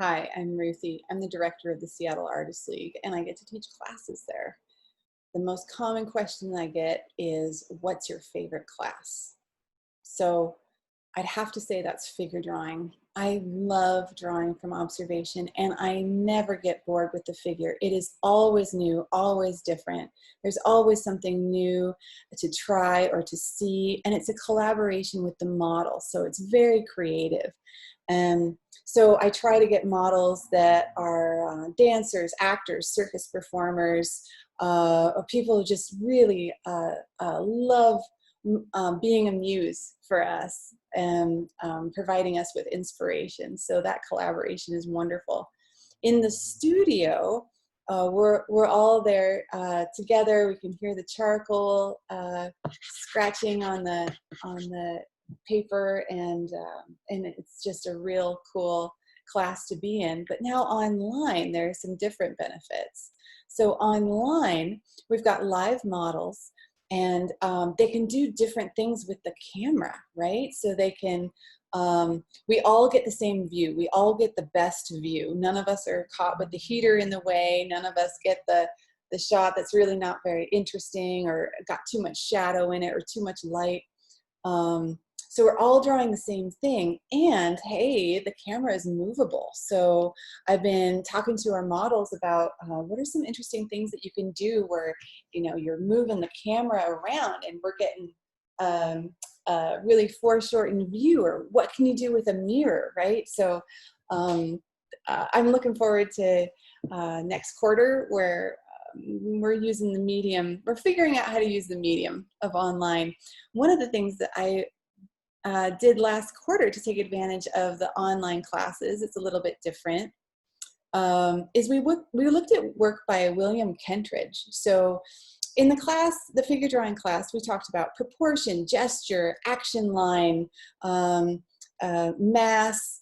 Hi, I'm Ruthie. I'm the director of the Seattle Artists League, and I get to teach classes there. The most common question I get is, what's your favorite class? So I'd have to say that's figure drawing. I love drawing from observation, and I never get bored with the figure. It is always new, always different. There's always something new to try or to see, and it's a collaboration with the model, so it's very creative. And so I try to get models that are dancers, actors, circus performers, or people who just really love being a muse for us and providing us with inspiration. So that collaboration is wonderful. In the studio, we're all there together. We can hear the charcoal scratching on the paper, and it's just a real cool class to be in. But now online, there are some different benefits. So online, we've got live models, and they can do different things with the camera, right? So they can, we all get the same view. We all get the best view. None of us are caught with the heater in the way. None of us get the shot that's really not very interesting or got too much shadow in it or too much light. So we're all drawing the same thing, and hey, the camera is movable. So I've been talking to our models about what are some interesting things that you can do where, you're moving the camera around and we're getting really foreshortened view, or what can you do with a mirror, right? So I'm looking forward to next quarter where we're using the medium, we're figuring out how to use the medium of online. One of the things that I did last quarter to take advantage of the online classes, it's a little bit different, is we looked at work by William Kentridge. So in the class, the figure drawing class, we talked about proportion, gesture, action line, mass,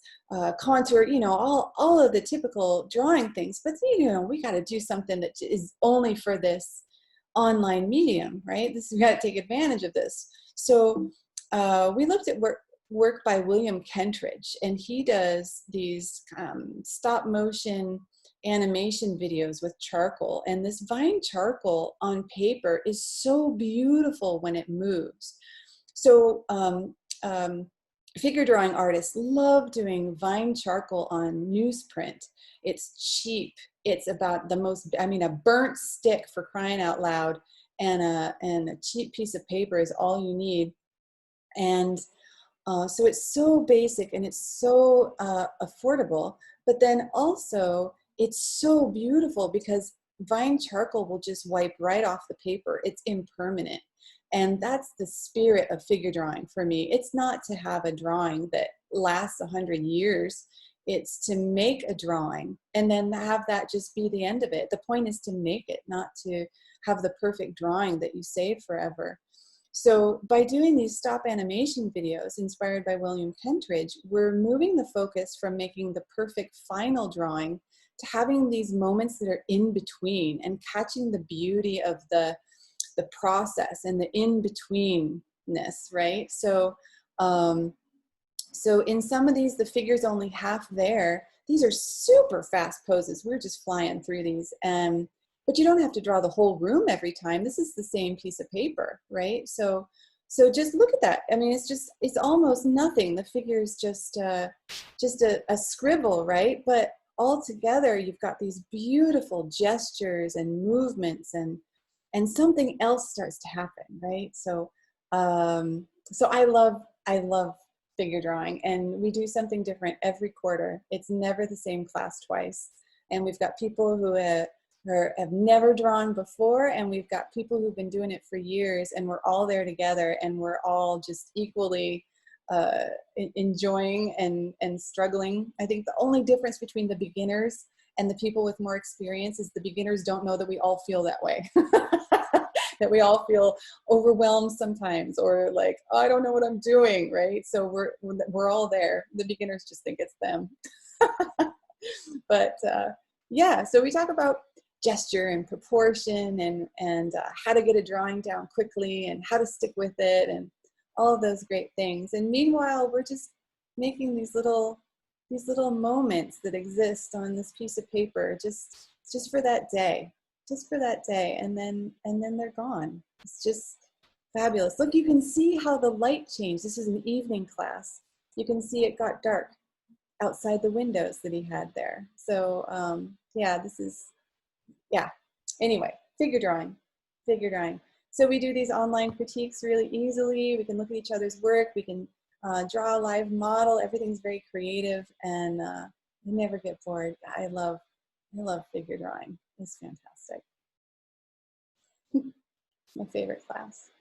contour, all of the typical drawing things. But, we got to do something that is only for this online medium, right? We got to take advantage of this. So we looked at work by William Kentridge, and he does these stop motion animation videos with charcoal. And this vine charcoal on paper is so beautiful when it moves. So figure drawing artists love doing vine charcoal on newsprint. It's cheap. It's about a burnt stick, for crying out loud, and a cheap piece of paper is all you need. And so it's so basic and it's so affordable, but then also it's so beautiful because vine charcoal will just wipe right off the paper. It's impermanent. And that's the spirit of figure drawing for me. It's not to have a drawing that lasts 100 years. It's to make a drawing and then have that just be the end of it. The point is to make it, not to have the perfect drawing that you save forever. So by doing these stop animation videos inspired by William Kentridge, we're moving the focus from making the perfect final drawing to having these moments that are in between and catching the beauty of the process and the in-betweenness, right? So, so in some of these, the figure's only half there. These are super fast poses. We're just flying through these. But you don't have to draw the whole room every time. This is the same piece of paper, right? So just look at that. I mean, it's almost nothing. The figure is just a scribble, right? But all together, you've got these beautiful gestures and movements, and something else starts to happen, right? So so I love figure drawing, and we do something different every quarter. It's never the same class twice. And we've got people who have never drawn before, and we've got people who've been doing it for years, and we're all there together, and we're all just equally enjoying and struggling. I think the only difference between the beginners and the people with more experience is the beginners don't know that we all feel that way. That we all feel overwhelmed sometimes, or like, oh, I don't know what I'm doing, right? So we're all there. The beginners just think it's them. But yeah, so we talk about gesture and proportion and how to get a drawing down quickly and how to stick with it and all of those great things. And meanwhile, we're just making these little these little moments that exist on this piece of paper, just for that day, just for that day, and then they're gone. It's just fabulous. Look, you can see how the light changed. This is an evening class. You can see it got dark outside the windows that he had there. So yeah, this is, yeah. Anyway, figure drawing, figure drawing. So we do these online critiques really easily. We can look at each other's work. We can draw a live model. Everything's very creative, and I never get bored. I love figure drawing. It's fantastic. My favorite class.